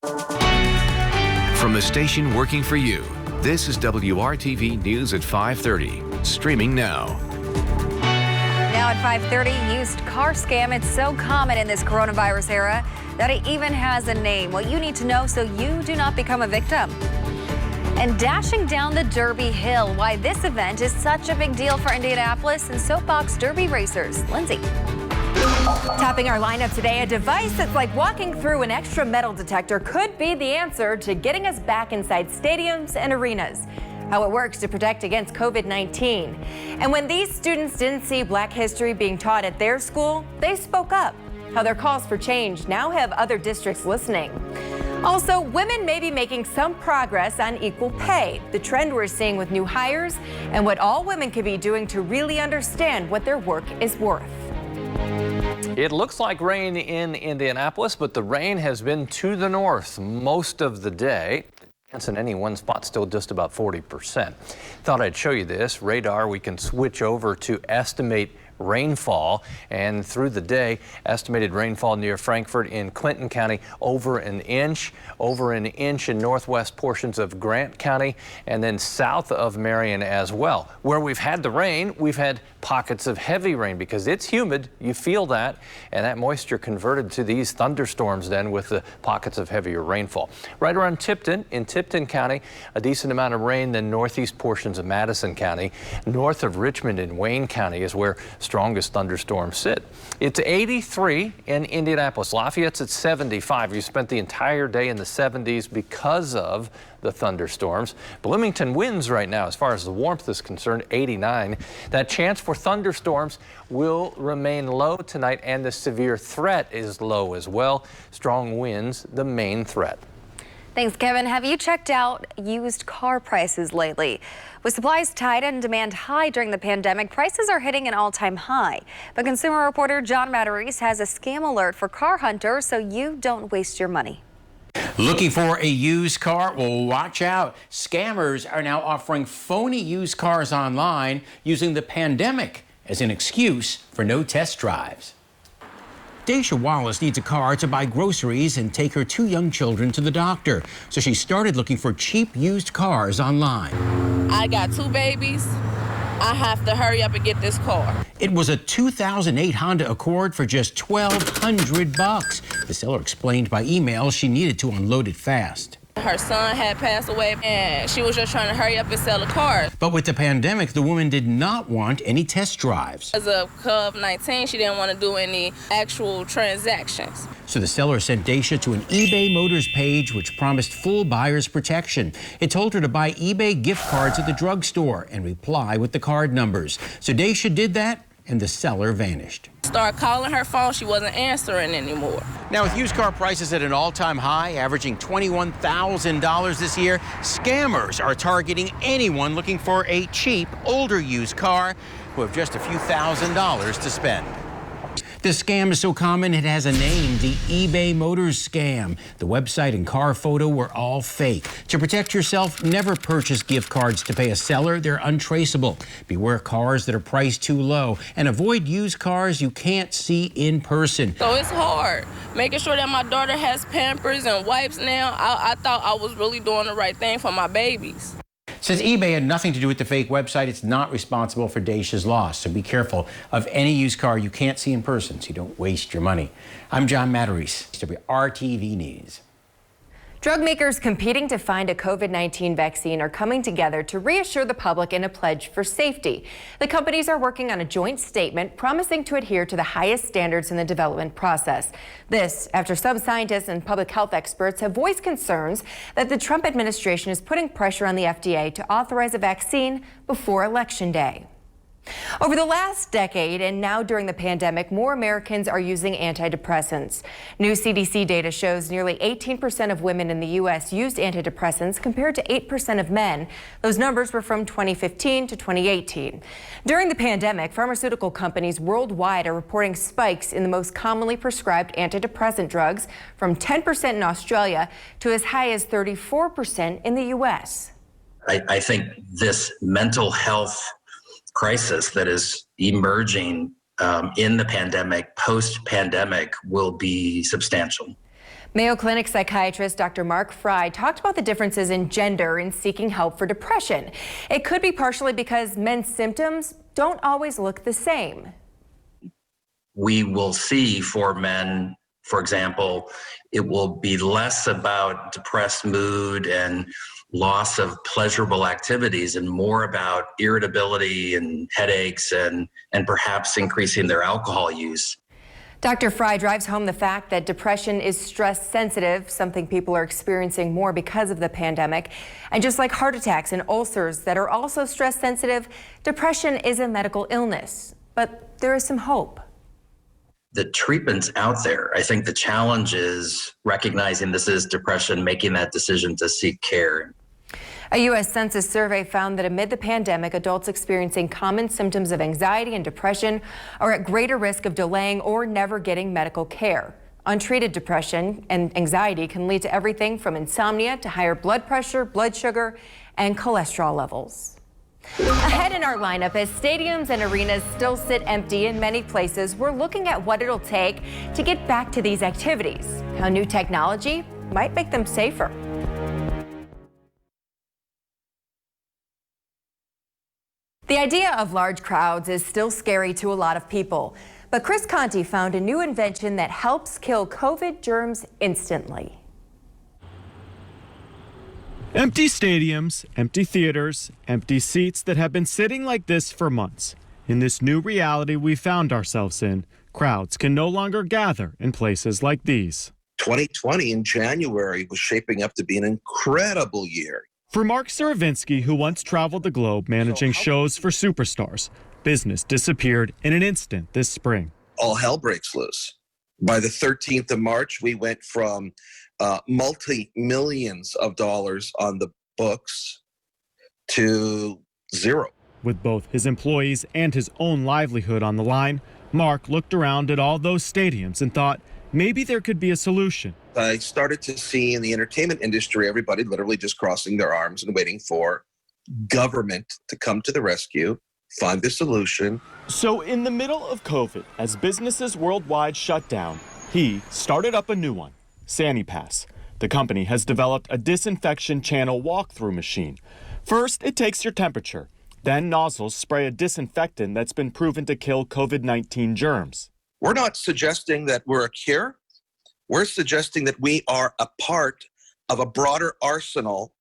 From the station working for you, this is WRTV News at 5:30, streaming now. Now at 5:30, used car scam. It's so common in this coronavirus era that it even has a name. What you need to know so you do not become a victim. And dashing down the Derby Hill, why this event is such a big deal for Indianapolis and soapbox Derby racers. Lindsay. Topping our lineup today, a device that's like walking through an extra metal detector could be the answer to getting us back inside stadiums and arenas. How it works to protect against COVID-19. And when these students didn't see Black history being taught at their school, they spoke up. How their calls for change now have other districts listening. Also, women may be making some progress on equal pay, the trend we're seeing with new hires, and what all women can be doing to really understand what their work is worth. It looks like rain in Indianapolis, but the rain has been to the north most of the day. Chance in any one spot still just about 40%. Thought I'd show you this. Radar, we can switch over to estimate rainfall, and through the day, estimated rainfall near Frankfort in Clinton County over an inch in northwest portions of Grant County, and then south of Marion as well. Where we've had the rain, we've had pockets of heavy rain because it's humid, you feel that, and that moisture converted to these thunderstorms then with the pockets of heavier rainfall. Right around Tipton, in Tipton County, a decent amount of rain, then northeast portions of Madison County. North of Richmond in Wayne County is where strongest thunderstorms sit. It's 83 in Indianapolis. Lafayette's at 75. You spent the entire day in the 70s because of the thunderstorms. Bloomington winds right now as far as the warmth is concerned, 89. That chance for thunderstorms will remain low tonight, and the severe threat is low as well. Strong winds, the main threat. Thanks, Kevin. Have you checked out used car prices lately? With supplies tight and demand high during the pandemic, prices are hitting an all-time high. But consumer reporter John Matarese has a scam alert for car hunters so you don't waste your money. Looking for a used car? Well, watch out. Scammers are now offering phony used cars online using the pandemic as an excuse for no test drives. Daisha Wallace needs a car to buy groceries and take her 2 young children to the doctor. So she started looking for cheap used cars online. I got 2 babies. I have to hurry up and get this car. It was a 2008 Honda Accord for just $1,200. The seller explained by email she needed to unload it fast. Her son had passed away, and she was just trying to hurry up and sell the car. But with the pandemic, the woman did not want any test drives. As of COVID-19, she didn't want to do any actual transactions. So the seller sent Daisha to an eBay Motors page, which promised full buyer's protection. It told her to buy eBay gift cards at the drugstore and reply with the card numbers. So Daisha did that, and the seller vanished. Started calling her phone, she wasn't answering anymore. Now, with used car prices at an all-time high, averaging $21,000 this year, scammers are targeting anyone looking for a cheap, older used car who have just a few $1,000s to spend. This scam is so common it has a name, the eBay Motors scam. The website and car photo were all fake. To protect yourself, never purchase gift cards to pay a seller. They're untraceable. Beware cars that are priced too low, and avoid used cars you can't see in person. So it's hard making sure that my daughter has Pampers and wipes now. I thought I was really doing the right thing for my babies. Since eBay had nothing to do with the fake website, it's not responsible for Daisha's loss. So be careful of any used car you can't see in person so you don't waste your money. I'm John Matarese, WRTV News. Drug makers competing to find a COVID-19 vaccine are coming together to reassure the public in a pledge for safety. The companies are working on a joint statement promising to adhere to the highest standards in the development process. This after some scientists and public health experts have voiced concerns that the Trump administration is putting pressure on the FDA to authorize a vaccine before Election Day. Over the last decade and now during the pandemic, more Americans are using antidepressants. New CDC data shows nearly 18% of women in the U.S. used antidepressants compared to 8% of men. Those numbers were from 2015 to 2018. During the pandemic, pharmaceutical companies worldwide are reporting spikes in the most commonly prescribed antidepressant drugs from 10% in Australia to as high as 34% in the U.S. I think this mental health crisis that is emerging in the pandemic, post-pandemic, will be substantial. Mayo Clinic psychiatrist Dr. Mark Fry talked about the differences in gender in seeking help for depression. It could be partially because men's symptoms don't always look the same. We will see for men, for example, it will be less about depressed mood and loss of pleasurable activities and more about irritability and headaches and perhaps increasing their alcohol use. Dr. Fry drives home the fact that depression is stress sensitive, something people are experiencing more because of the pandemic. And just like heart attacks and ulcers that are also stress sensitive, depression is a medical illness. But there is some hope. The treatment's out there. I think the challenge is recognizing this is depression, making that decision to seek care. A U.S. Census survey found that amid the pandemic, adults experiencing common symptoms of anxiety and depression are at greater risk of delaying or never getting medical care. Untreated depression and anxiety can lead to everything from insomnia to higher blood pressure, blood sugar, and cholesterol levels. Ahead in our lineup, as stadiums and arenas still sit empty in many places, we're looking at what it'll take to get back to these activities, how new technology might make them safer. The idea of large crowds is still scary to a lot of people, but Chris Conti found a new invention that helps kill COVID germs instantly. Empty stadiums, empty theaters, empty seats that have been sitting like this for months. In this new reality we found ourselves in, crowds can no longer gather in places like these. 2020 in January was shaping up to be an incredible year. For Mark Saravinsky, who once traveled the globe managing shows for superstars, business disappeared in an instant this spring. All hell breaks loose. By the 13th of March, we went from multi-millions of dollars on the books to zero. With both his employees and his own livelihood on the line, Mark looked around at all those stadiums and thought maybe there could be a solution. I started to see in the entertainment industry, everybody literally just crossing their arms and waiting for government to come to the rescue, find the solution. So in the middle of COVID, as businesses worldwide shut down, he started up a new one, SaniPass. The company has developed a disinfection channel walkthrough machine. First, it takes your temperature. Then nozzles spray a disinfectant that's been proven to kill COVID-19 germs. We're not suggesting that we're a cure. We're suggesting that we are a part of a broader arsenal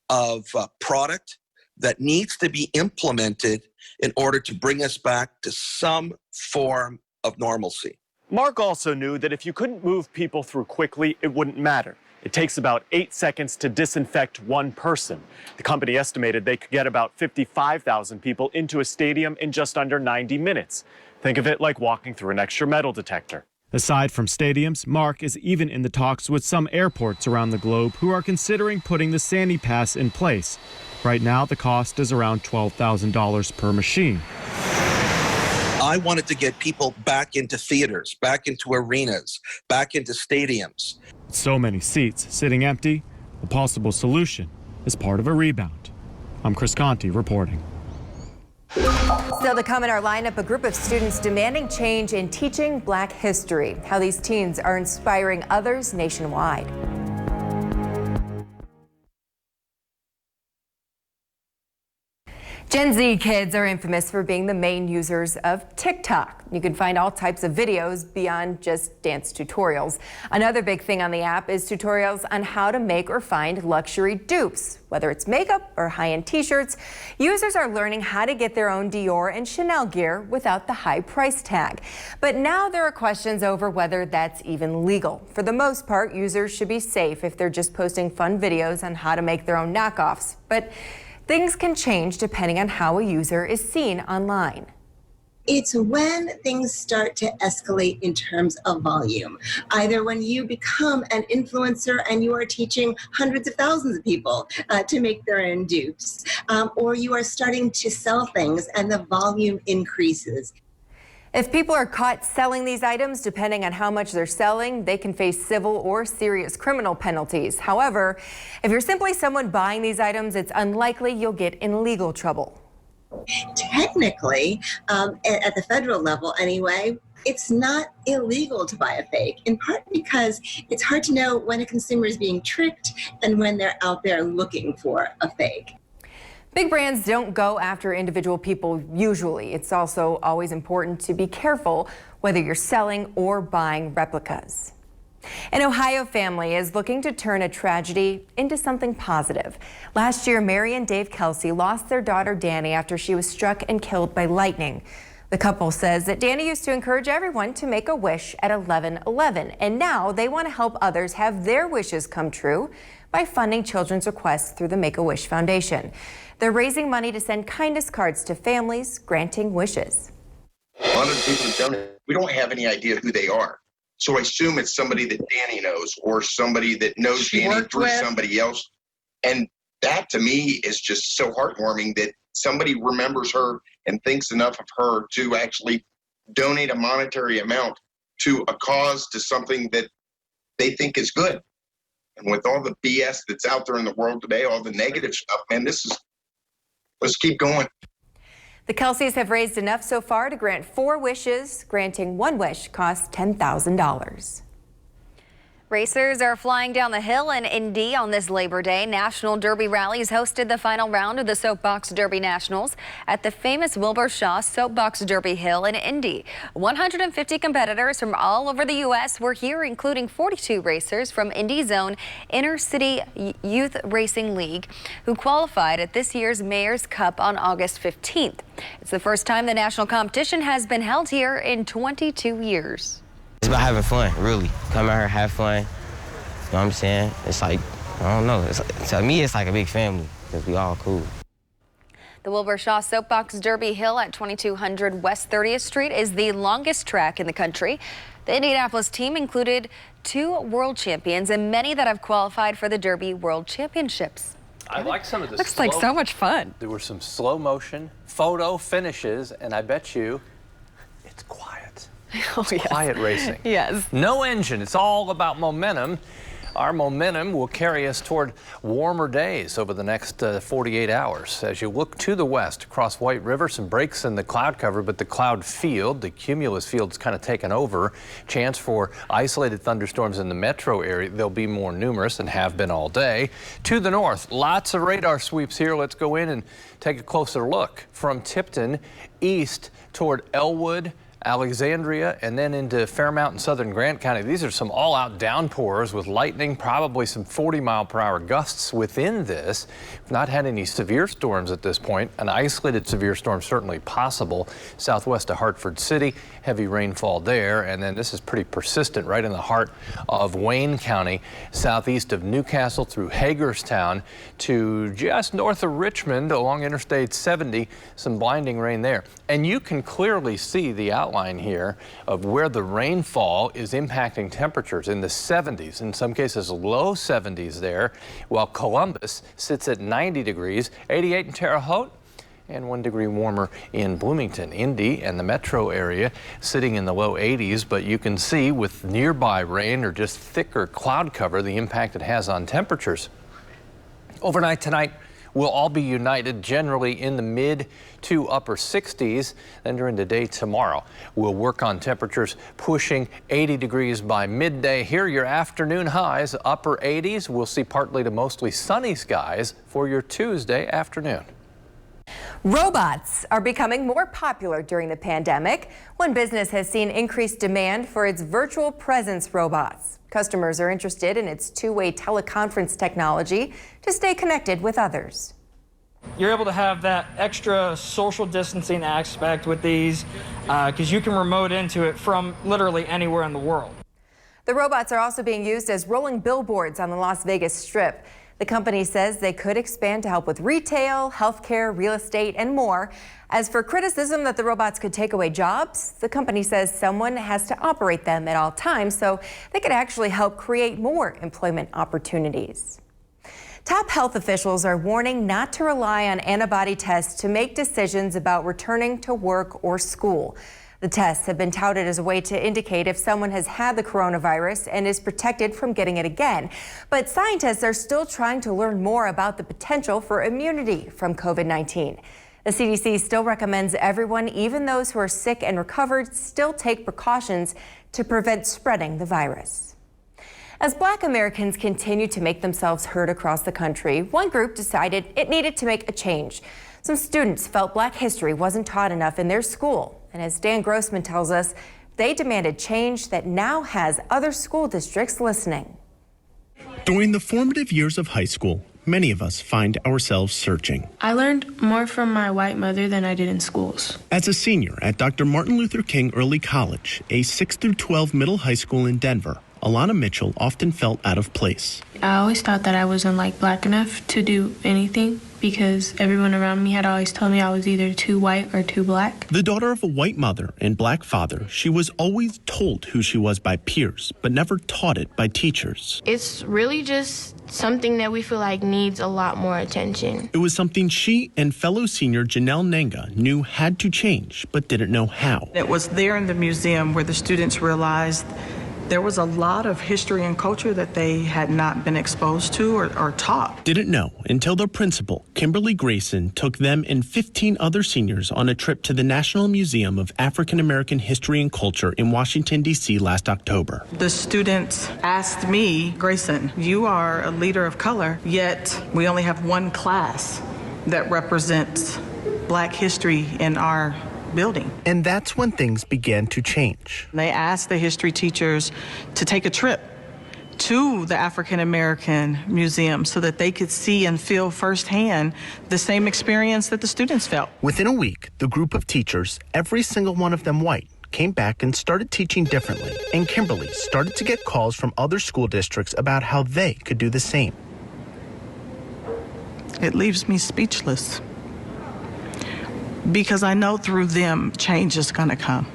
of product that needs to be implemented in order to bring us back to some form of normalcy. Mark also knew that if you couldn't move people through quickly, it wouldn't matter. It takes about 8 seconds to disinfect one person. The company estimated they could get about 55,000 people into a stadium in just under 90 minutes. Think of it like walking through an extra metal detector. Aside from stadiums, Mark is even in the talks with some airports around the globe who are considering putting the SaniPass in place. Right now, the cost is around $12,000 per machine. I wanted to get people back into theaters, back into arenas, back into stadiums. With so many seats sitting empty, a possible solution is part of a rebound. I'm Chris Conti reporting. Still to come in our lineup, a group of students demanding change in teaching Black history, how these teens are inspiring others nationwide. Gen Z kids are infamous for being the main users of TikTok. You can find all types of videos beyond just dance tutorials. Another big thing on the app is tutorials on how to make or find luxury dupes. Whether it's makeup or high-end t-shirts, users are learning how to get their own Dior and Chanel gear without the high price tag. But now there are questions over whether that's even legal. For the most part, users should be safe if they're just posting fun videos on how to make their own knockoffs. But things can change depending on how a user is seen online. It's when things start to escalate in terms of volume. Either when you become an influencer and you are teaching hundreds of thousands of people to make their own dupes, or you are starting to sell things and the volume increases. If people are caught selling these items, depending on how much they're selling, they can face civil or serious criminal penalties. However, if you're simply someone buying these items, it's unlikely you'll get in legal trouble. Technically, at the federal level anyway, it's not illegal to buy a fake, in part because it's hard to know when a consumer is being tricked and when they're out there looking for a fake. Big brands don't go after individual people usually. It's also always important to be careful whether you're selling or buying replicas. An Ohio family is looking to turn a tragedy into something positive. Last year, Mary and Dave Kelsey lost their daughter Danny after she was struck and killed by lightning. The couple says that Danny used to encourage everyone to make a wish at 11:11, and now they want to help others have their wishes come true by funding children's requests through the Make-A-Wish Foundation. They're raising money to send kindness cards to families granting wishes. A lot of the people who donate, we don't have any idea who they are. So I assume it's somebody that Danny knows or somebody that knows Danny through somebody else. And that to me is just so heartwarming that somebody remembers her and thinks enough of her to actually donate a monetary amount to a cause, to something that they think is good. And with all the BS that's out there in the world today, all the negative stuff, man, let's keep going. The Kelseys have raised enough so far to grant 4 wishes. Granting 1 wish costs $10,000. Racers are flying down the hill in Indy on this Labor Day. National Derby rallies hosted the final round of the Soapbox Derby Nationals at the famous Wilbur Shaw Soapbox Derby Hill in Indy. 150 competitors from all over the U.S. were here, including 42 racers from Indy's own Inner City Youth Racing League, who qualified at this year's Mayor's Cup on August 15th. It's the first time the national competition has been held here in 22 years. It's about having fun, really. Come out here, have fun. You know what I'm saying? It's like, I don't know. To me, it's like a big family because we all cool. The Wilbur Shaw Soapbox Derby Hill at 2200 West 30th Street is the longest track in the country. The Indianapolis team included 2 world champions and many that have qualified for the Derby World Championships. I like some of this. Looks like so much fun. There were some slow motion photo finishes, and I bet you it's quiet. Oh, yes. Quiet racing. Yes. No engine. It's all about momentum. Our momentum will carry us toward warmer days over the next 48 hours. As you look to the west across White River, some breaks in the cloud cover, but the cloud field, the cumulus field's kind of taken over. Chance for isolated thunderstorms in the metro area. They'll be more numerous and have been all day. To the north, lots of radar sweeps here. Let's go in and take a closer look. From Tipton east toward Elwood, Alexandria, and then into Fairmount and southern Grant County. These are some all-out downpours with lightning, probably some 40-mile-per-hour gusts within this. We've not had any severe storms at this point. An isolated severe storm certainly possible. Southwest of Hartford City, heavy rainfall there, and then this is pretty persistent right in the heart of Wayne County, southeast of Newcastle through Hagerstown to just north of Richmond along Interstate 70. Some blinding rain there. And you can clearly see the outline here of where the rainfall is impacting temperatures in the 70s, in some cases low 70s there, while Columbus sits at 90 degrees, 88 in Terre Haute, and 1 degree warmer in Bloomington. Indy and the metro area sitting in the low 80s, but you can see with nearby rain or just thicker cloud cover the impact it has on temperatures. Overnight tonight, we'll all be united generally in the mid to upper 60s. Then during the day tomorrow, we'll work on temperatures pushing 80 degrees by midday. Here, your afternoon highs, upper 80s. We'll see partly to mostly sunny skies for your Tuesday afternoon. Robots are becoming more popular during the pandemic. One business has seen increased demand for its virtual presence robots. Customers are interested in its two-way teleconference technology to stay connected with others. You're able to have that extra social distancing aspect with these because you can remote into it from literally anywhere in the world. The robots are also being used as rolling billboards on the Las Vegas Strip. The company says they could expand to help with retail, healthcare, real estate, and more. As for criticism that the robots could take away jobs, the company says someone has to operate them at all times, so they could actually help create more employment opportunities. Top health officials are warning not to rely on antibody tests to make decisions about returning to work or school. The tests have been touted as a way to indicate if someone has had the coronavirus and is protected from getting it again. But scientists are still trying to learn more about the potential for immunity from COVID-19. The CDC still recommends everyone, even those who are sick and recovered, still take precautions to prevent spreading the virus. As Black Americans continue to make themselves heard across the country, one group decided it needed to make a change. Some students felt Black history wasn't taught enough in their school. And as Dan Grossman tells us, they demanded change that now has other school districts listening. During the formative years of high school, many of us find ourselves searching. I learned more from my white mother than I did in schools. As a senior at Dr. Martin Luther King Early College, a 6 through 12 middle high school in Denver, Alana Mitchell often felt out of place. I always thought that I wasn't Black enough to do anything because everyone around me had always told me I was either too white or too Black. The daughter of a white mother and Black father, she was always told who she was by peers, but never taught it by teachers. It's really just something that we feel like needs a lot more attention. It was something she and fellow senior Janelle Nenga knew had to change, but didn't know how. It was there in the museum where the students realized there was a lot of history and culture that they had not been exposed to or taught. Didn't know until their principal, Kimberly Grayson, took them and 15 other seniors on a trip to the National Museum of African American History and Culture in Washington, D.C. last October. The students asked me, Grayson, you are a leader of color, yet we only have one class that represents Black history in our building. And that's when things began to change. They asked the history teachers to take a trip to the African American Museum so that they could see and feel firsthand the same experience that the students felt. Within a week, the group of teachers, every single one of them white, came back and started teaching differently. And Kimberly started to get calls from other school districts about how they could do the same. It leaves me speechless, because I know through them change is going to come.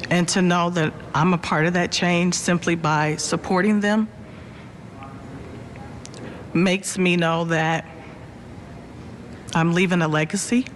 And to know that I'm a part of that change simply by supporting them makes me know that I'm leaving a legacy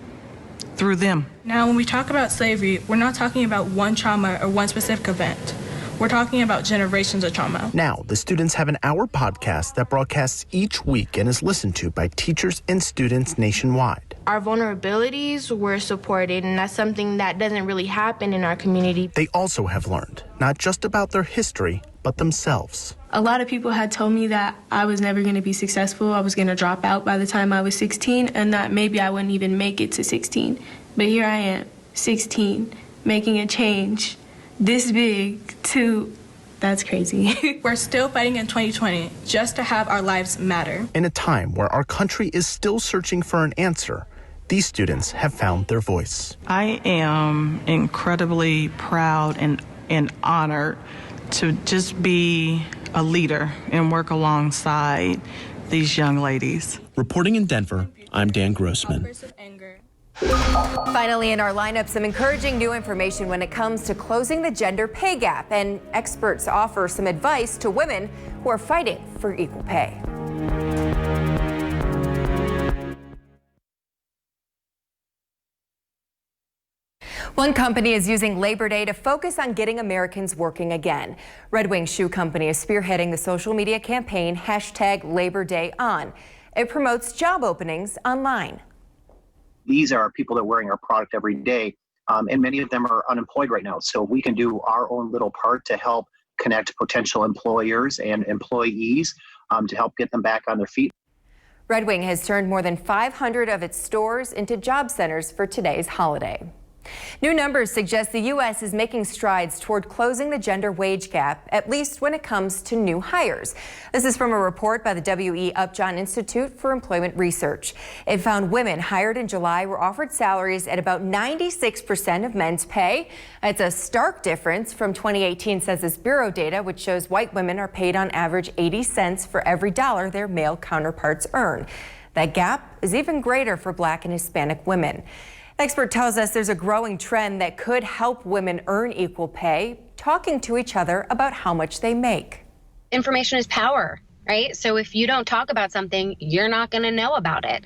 through them. Now, when we talk about slavery, we're not talking about one trauma or one specific event. We're talking about generations of trauma. Now, the students have an hour podcast that broadcasts each week and is listened to by teachers and students nationwide. Our vulnerabilities were supported, and that's something that doesn't really happen in our community. They also have learned not just about their history, but themselves. A lot of people had told me that I was never going to be successful. I was going to drop out by the time I was 16, and that maybe I wouldn't even make it to 16. But here I am, 16, making a change this big to, that's crazy. We're still fighting in 2020 just to have our lives matter. In a time where our country is still searching for an answer, these students have found their voice. I am incredibly proud and honored to just be a leader and work alongside these young ladies. Reporting in Denver, I'm Dan Grossman. Finally in our lineup, some encouraging new information when it comes to closing the gender pay gap, and experts offer some advice to women who are fighting for equal pay. One company is using Labor Day to focus on getting Americans working again. Red Wing Shoe Company is spearheading the social media campaign #LaborDayOn. It promotes job openings online. These are people that are wearing our product every day, and many of them are unemployed right now. So we can do our own little part to help connect potential employers and employees to help get them back on their feet. Red Wing has turned more than 500 of its stores into job centers for today's holiday. New numbers suggest the U.S. is making strides toward closing the gender wage gap, at least when it comes to new hires. This is from a report by the W.E. Upjohn Institute for Employment Research. It found women hired in July were offered salaries at about 96% of men's pay. It's a stark difference from 2018 Census Bureau data, which shows white women are paid on average 80 cents for every dollar their male counterparts earn. That gap is even greater for Black and Hispanic women. The expert tells us there's a growing trend that could help women earn equal pay, talking to each other about how much they make. Information is power, right? So if you don't talk about something, you're not going to know about it,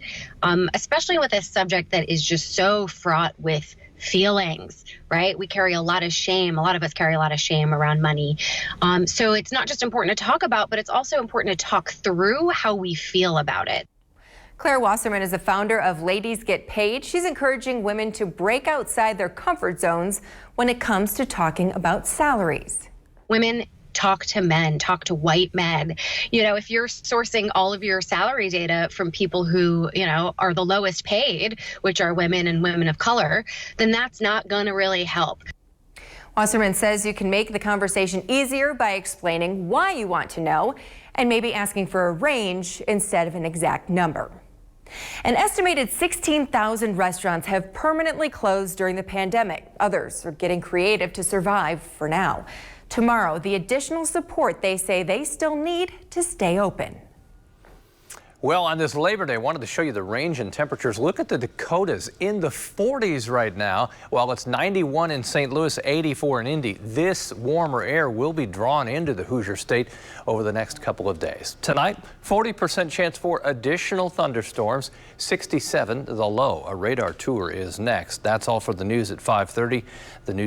especially with a subject that is just so fraught with feelings, right? We carry a lot of shame. A lot of us carry a lot of shame around money. So it's not just important to talk about, but it's also important to talk through how we feel about it. Claire Wasserman is the founder of Ladies Get Paid. She's encouraging women to break outside their comfort zones when it comes to talking about salaries. Women talk to men, talk to white men. If you're sourcing all of your salary data from people who, are the lowest paid, which are women and women of color, then that's not going to really help. Wasserman says you can make the conversation easier by explaining why you want to know and maybe asking for a range instead of an exact number. An estimated 16,000 restaurants have permanently closed during the pandemic. Others are getting creative to survive for now. Tomorrow, the additional support they say they still need to stay open. Well, on this Labor Day, I wanted to show you the range in temperatures. Look at the Dakotas in the 40s right now. While it's 91 in St. Louis, 84 in Indy. This warmer air will be drawn into the Hoosier State over the next couple of days. Tonight, 40% chance for additional thunderstorms, 67 the low. A radar tour is next. That's all for the news at 5:30. The news